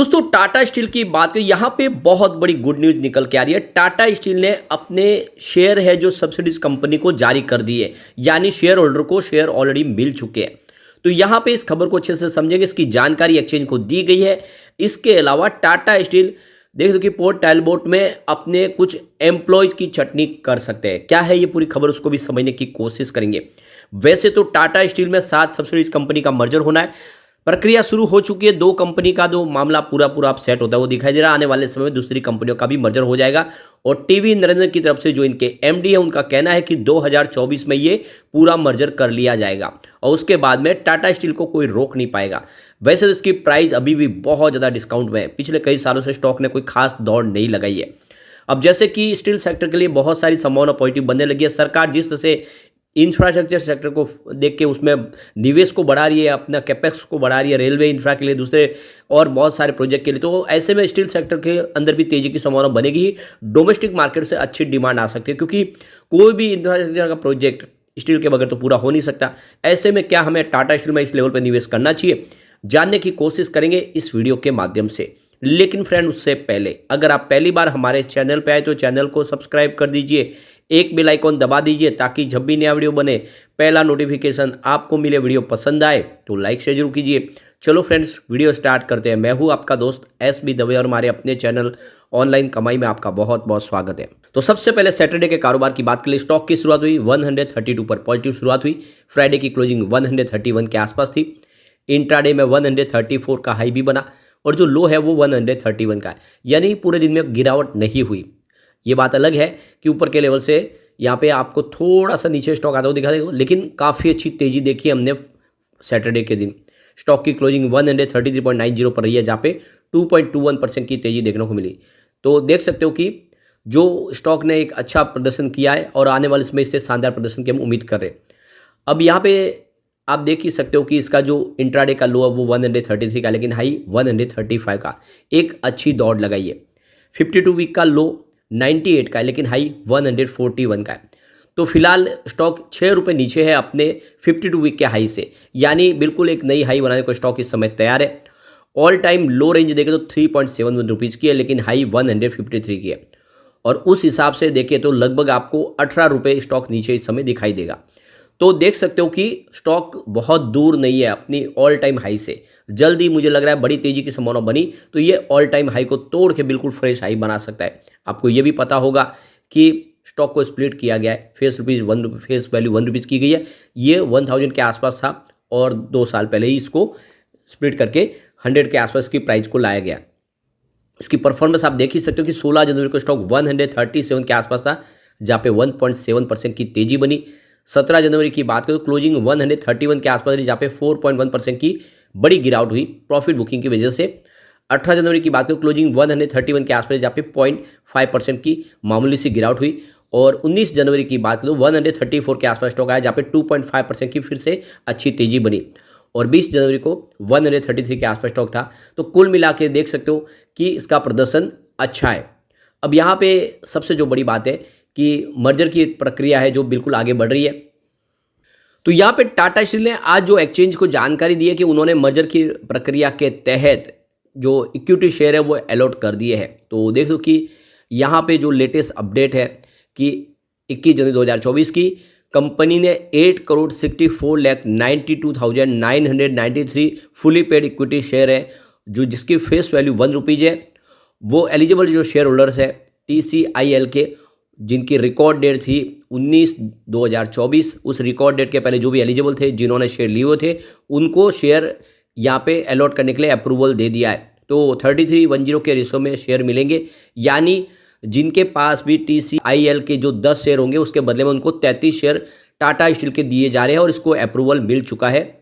दोस्तों टाटा स्टील की बात करें यहाँ पे बहुत बड़ी गुड न्यूज़ निकल के आ रही है। टाटा स्टील ने अपने शेयर है जो सब्सिडीज कंपनी को जारी कर दिए, यानी शेयर होल्डर को शेयर ऑलरेडी मिल चुके हैं। तो यहाँ पे इस खबर को अच्छे से समझेंगे, इसकी जानकारी एक्सचेंज को दी गई है। इसके अलावा टाटा स्टील देख दो कि पोर्ट टैलबोट में अपने कुछ एम्प्लॉयज की छटनी कर सकते हैं। क्या है ये पूरी खबर, उसको भी समझने की कोशिश करेंगे। वैसे तो टाटा स्टील में 7 सब्सिडीज कंपनी का मर्जर होना है, प्रक्रिया शुरू हो चुकी है। 2 कंपनी का जो मामला पूरा अब सेट होता है वो दिखाई दे रहा है। आने वाले समय में दूसरी कंपनियों का भी मर्जर हो जाएगा। और टीवी नरेंद्र की तरफ से जो इनके एमडी है उनका कहना है कि 2024 में ये पूरा मर्जर कर लिया जाएगा और उसके बाद में टाटा स्टील को कोई रोक नहीं पाएगा। वैसे तो इसकी प्राइस अभी भी बहुत ज़्यादा डिस्काउंट में है। पिछले कई सालों से स्टॉक ने कोई खास दौड़ नहीं लगाई है। अब जैसे कि स्टील सेक्टर के लिए बहुत सारी संभावना पॉजिटिव बनने लगी है। सरकार जिस तरह से इंफ्रास्ट्रक्चर सेक्टर को देख के उसमें निवेश को बढ़ा रही है, अपना कैपेक्स को बढ़ा रही है, रेलवे इंफ्रा के लिए, दूसरे और बहुत सारे प्रोजेक्ट के लिए। तो ऐसे में स्टील सेक्टर के अंदर भी तेजी की संभावना बनेगी ही। डोमेस्टिक मार्केट से अच्छी डिमांड आ सकती है, क्योंकि कोई भी इंफ्रास्ट्रक्चर का प्रोजेक्ट स्टील के बगैर तो पूरा हो नहीं सकता। ऐसे में क्या हमें टाटा स्टील में इस लेवल पर निवेश करना चाहिए, जानने की कोशिश करेंगे इस वीडियो के माध्यम से। लेकिन फ्रेंड, उससे पहले अगर आप पहली बार हमारे चैनल पे आए तो चैनल को सब्सक्राइब कर दीजिए, एक बेल आइकॉन दबा दीजिए ताकि जब भी नया वीडियो बने पहला नोटिफिकेशन आपको मिले। वीडियो पसंद आए तो लाइक शेयर जरूर कीजिए। चलो फ्रेंड्स, वीडियो स्टार्ट करते हैं। मैं हूं आपका दोस्त SB दवे और हमारे अपने चैनल ऑनलाइन कमाई में आपका बहुत बहुत स्वागत है। तो सबसे पहले सैटरडे के कारोबार की बात के लिए स्टॉक की शुरुआत हुई 132 पर पॉजिटिव शुरुआत हुई। फ्राइडे की क्लोजिंग 131 के आसपास थी। इंट्राडे में 134 का हाई भी बना और जो लो है वो 131 का है, यानी पूरे दिन में गिरावट नहीं हुई। ये बात अलग है कि ऊपर के लेवल से यहाँ पे आपको थोड़ा सा नीचे स्टॉक आता हुआ दिखा देगा, लेकिन काफ़ी अच्छी तेज़ी देखी हमने सैटरडे के दिन। स्टॉक की क्लोजिंग 133.90 पर रही है, जहाँ पे 2.21% की तेज़ी देखने को मिली। तो देख सकते हो कि जो स्टॉक ने एक अच्छा प्रदर्शन किया है और आने वाले समय इससे शानदार प्रदर्शन की हम उम्मीद कर रहे हैं। अब यहाँ पे आप देख ही सकते हो कि इसका जो इंट्राडे का लो है वो 133 का, लेकिन हाई 135 का, एक अच्छी दौड़ लगाई है। 52 वीक का लो 98 का है, लेकिन हाई 141 का है। तो फिलहाल स्टॉक 6 रुपये नीचे है अपने 52 वीक के हाई से, यानी बिल्कुल एक नई हाई बनाने को स्टॉक इस समय तैयार है। ऑल टाइम लो रेंज देखें तो 3.71 रुपीज़ की है, लेकिन हाई 153 की है। और उस हिसाब से देखें तो लगभग आपको 18 रुपये स्टॉक नीचे इस समय दिखाई देगा। तो देख सकते हो कि स्टॉक बहुत दूर नहीं है अपनी ऑल टाइम हाई से। जल्दी मुझे लग रहा है बड़ी तेजी की संभावना बनी तो ये ऑल टाइम हाई को तोड़ के बिल्कुल फ्रेश हाई बना सकता है। आपको ये भी पता होगा कि स्टॉक को स्प्लिट किया गया है। फेस वैल्यू 1 रुपीज़ की गई है। ये 1000 के आसपास था और 2 साल पहले ही इसको स्प्लिट करके 100 के आसपास की प्राइस को लाया गया। इसकी परफॉर्मेंस आप देख ही सकते हो कि 16 जनवरी को स्टॉक 137 के आसपास था, जहाँ पे 1.7% की तेजी बनी। 17 जनवरी की बात करें तो क्लोजिंग 131 के आसपास रही, जहाँ पे 4.1% की बड़ी गिरावट हुई प्रॉफिट बुकिंग की वजह से। 18 जनवरी की बात करें क्लोजिंग 131 के आसपास, जहाँ पे 0.5% की मामूली सी गिरावट हुई। और 19 जनवरी की बात करें तो 134 के आसपास स्टॉक आया, जहाँ पे 2.5% की फिर से अच्छी तेजी बनी। और 20 जनवरी को 133 के आसपास स्टॉक था। तो कुल मिला के देख सकते हो कि इसका प्रदर्शन अच्छा है। अब यहाँ पे सबसे जो बड़ी बात है कि मर्जर की प्रक्रिया है जो बिल्कुल आगे बढ़ रही है। तो यहाँ पे टाटा स्टील ने आज जो एक्सचेंज को जानकारी दी है कि उन्होंने मर्जर की प्रक्रिया के तहत जो इक्विटी शेयर है वो अलॉट कर दिए हैं। तो देख लो कि यहाँ पे जो लेटेस्ट अपडेट है कि 21 जनवरी 2024 की कंपनी ने 8,64,92,993 फुली पेड इक्विटी शेयर है, जो जिसकी फेस वैल्यू 1 रुपीज़ है। वो एलिजिबल जो शेयर होल्डर्स है TCIL के, जिनकी रिकॉर्ड डेट थी 19/2024, उस रिकॉर्ड डेट के पहले जो भी एलिजिबल थे, जिन्होंने शेयर लिए हुए थे, उनको शेयर यहाँ पे अलॉट करने के लिए अप्रूवल दे दिया है। तो 33:10 के रेशो में शेयर मिलेंगे, यानी जिनके पास भी TCIL के जो 10 शेयर होंगे उसके बदले में उनको 33 शेयर टाटा स्टील के दिए जा रहे हैं और इसको अप्रूवल मिल चुका है।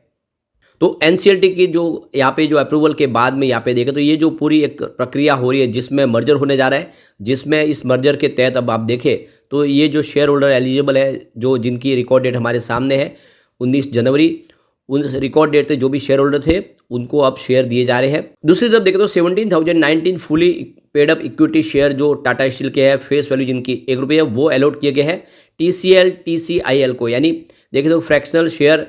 तो NCLT की जो यहाँ पे जो अप्रूवल के बाद में यहाँ पे देखें तो ये जो पूरी एक प्रक्रिया हो रही है जिसमें मर्जर होने जा रहा है, जिसमें इस मर्जर के तहत अब आप देखें तो ये जो शेयर होल्डर एलिजिबल है, जो जिनकी रिकॉर्ड डेट हमारे सामने है 19 जनवरी, उन रिकॉर्ड डेट पे जो भी शेयर होल्डर थे उनको अब शेयर दिए जा रहे हैं। दूसरी तरफ देखें तो 17,019 fully paid up equity share जो टाटा स्टील के है, फेस वैल्यू जिनकी 1 रुपये है, वो अलॉट किए गए हैं TCIL को, यानी देखें तो फ्रैक्शनल शेयर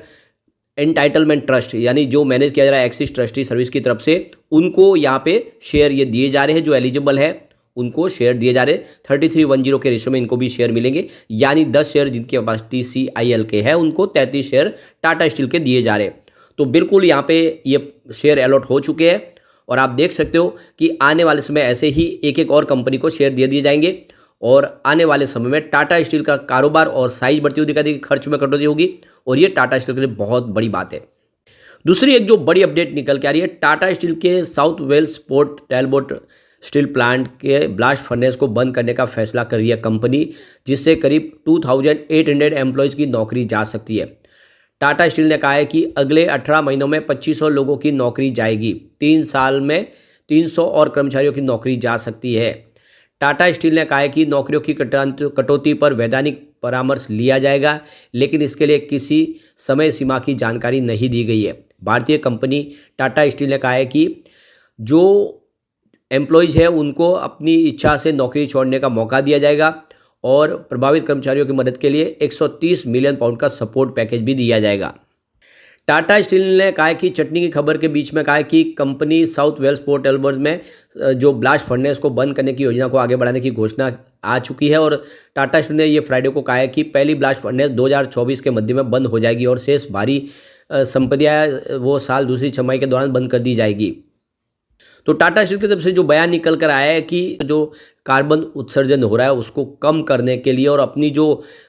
एंटाइटलमेंट ट्रस्ट यानी जो मैनेज किया जा रहा है एक्सिस ट्रस्टी सर्विस की तरफ से, उनको यहाँ पे शेयर ये दिए जा रहे हैं। जो एलिजिबल है उनको शेयर दिए जा रहे हैं। 3310 के रेशो में इनको भी शेयर मिलेंगे, यानी 10 शेयर जिनके पास TCIL के हैं उनको 33 शेयर टाटा स्टील के दिए जा रहे हैं। तो बिल्कुल यहाँ पे ये शेयर अलॉट हो चुके हैं और आप देख सकते हो कि आने वाले समय ऐसे ही एक एक और कंपनी को शेयर दे दिए जाएंगे और आने वाले समय में टाटा स्टील का कारोबार और साइज बढ़ती हुई दिखाई देगी, खर्च में कटौती होगी और ये टाटा स्टील के लिए बहुत बड़ी बात है। दूसरी एक जो बड़ी अपडेट निकल के आ रही है, टाटा स्टील के South Wales Port Talbot steel plant के ब्लास्ट फर्नेस को बंद करने का फैसला कर रही है कंपनी, जिससे करीब 2800 एम्प्लॉयज़ की नौकरी जा सकती है। टाटा स्टील ने कहा है कि अगले 18 महीनों में 2500 लोगों की नौकरी जाएगी, 3 साल में 300 और कर्मचारियों की नौकरी जा सकती है। टाटा स्टील ने कहा है कि नौकरियों की कटौती पर वैधानिक परामर्श लिया जाएगा, लेकिन इसके लिए किसी समय सीमा की जानकारी नहीं दी गई है। भारतीय कंपनी टाटा स्टील ने कहा है कि जो एम्प्लॉयज़ है उनको अपनी इच्छा से नौकरी छोड़ने का मौका दिया जाएगा और प्रभावित कर्मचारियों की मदद के लिए 130 मिलियन पाउंड का सपोर्ट पैकेज भी दिया जाएगा। टाटा स्टील ने कहा है कि चटनी की खबर के बीच में कहा है कि company South Wales Port Albert में जो ब्लास्ट फर्नेस को बंद करने की योजना को आगे बढ़ाने की घोषणा आ चुकी है और टाटा स्टील ने ये फ्राइडे को कहा है कि पहली ब्लास्ट फर्नेस 2024 के मध्य में बंद हो जाएगी और शेष भारी संपत्तियाँ वो साल दूसरी छमाही के दौरान बंद कर दी जाएगी। तो टाटा स्टील की तरफ से जो बयान निकल कर आया है कि जो कार्बन उत्सर्जन हो रहा है उसको कम करने के लिए और अपनी जो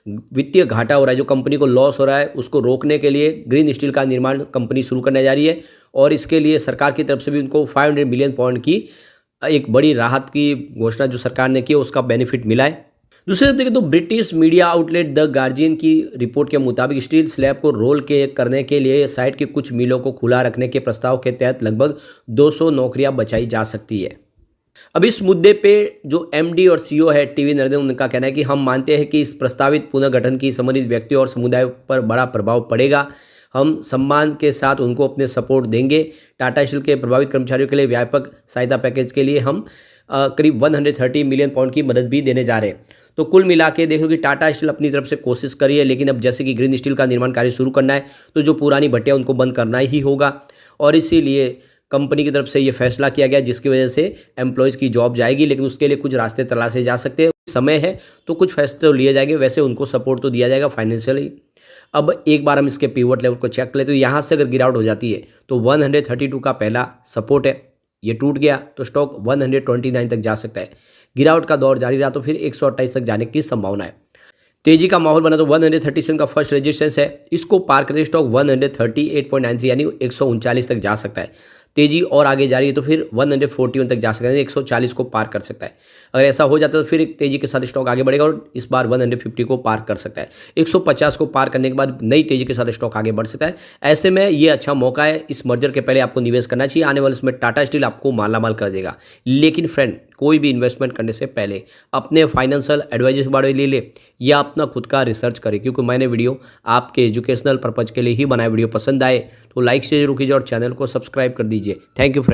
वित्तीय घाटा हो रहा है, जो कंपनी को लॉस हो रहा है, उसको रोकने के लिए ग्रीन स्टील का निर्माण कंपनी शुरू करने जा रही है और इसके लिए सरकार की तरफ से भी उनको 500 मिलियन पाउंड की एक बड़ी राहत की घोषणा जो सरकार ने की उसका बेनिफिट मिला है। दूसरी तरफ देखें तो British media outlet the guardian की रिपोर्ट के मुताबिक स्टील स्लैब को रोल करने के लिए साइट की कुछ मिलों को खुला रखने के प्रस्ताव के तहत लगभग 200 नौकरियां बचाई जा सकती है। अब इस मुद्दे पे जो MD और CEO है टीवी नरेंद्र, उनका कहना है कि हम मानते हैं कि इस प्रस्तावित पुनर्गठन की संबंधित व्यक्तियों और समुदाय पर बड़ा प्रभाव पड़ेगा। हम सम्मान के साथ उनको अपने सपोर्ट देंगे। टाटा स्टील के प्रभावित कर्मचारियों के लिए व्यापक सहायता पैकेज के लिए हम करीब 130 मिलियन पाउंड की मदद भी देने जा रहे हैं। तो कुल मिला के देखो कि टाटा स्टील अपनी तरफ से कोशिश करी है, लेकिन अब जैसे कि ग्रीन स्टील का निर्माण कार्य शुरू करना है तो जो पुरानी भट्टियाँ उनको बंद करना ही होगा और इसीलिए कंपनी की तरफ से ये फैसला किया गया, जिसकी वजह से एम्प्लॉयज़ की जॉब जाएगी, लेकिन उसके लिए कुछ रास्ते तलाशे जा सकते हैं। समय है तो कुछ फैसले तो लिए जाएंगे, वैसे उनको सपोर्ट तो दिया जाएगा फाइनेंशियली। अब एक बार हम इसके पिवट लेवल को चेक कर लेते, तो यहाँ से अगर गिरावट हो जाती है तो 132 का पहला सपोर्ट है, ये टूट गया तो स्टॉक 129 तक जा सकता है। गिरावट का दौर जारी रहा तो फिर 128 तक जाने की संभावना है। तेजी का माहौल बना तो 137 का फर्स्ट रेजिस्टेंस है, इसको पार करते स्टॉक 138.93 यानी 139 तक जा सकता है। तेजी और आगे जा रही है तो फिर 141 तक जा सकता है, 140 को पार कर सकता है। अगर ऐसा हो जाता है तो फिर एक तेजी के साथ स्टॉक आगे बढ़ेगा और इस बार 150 को पार कर सकता है। 150 को पार करने के बाद नई तेजी के साथ स्टॉक आगे बढ़ सकता है। ऐसे में ये अच्छा मौका है, इस मर्जर के पहले आपको निवेश करना चाहिए। आने वाले इसमें टाटा स्टील आपको मालामाल कर देगा। लेकिन फ्रेंड, कोई भी इन्वेस्टमेंट करने से पहले अपने फाइनेंशियल एडवाइजर के बारे में ले ले या अपना खुद का रिसर्च करें, क्योंकि मैंने वीडियो आपके एजुकेशनल पर्पज के लिए ही बनाया। वीडियो पसंद आए तो लाइक से जरूर कीजिए और चैनल को सब्सक्राइब कर दीजिए। Thank you friend.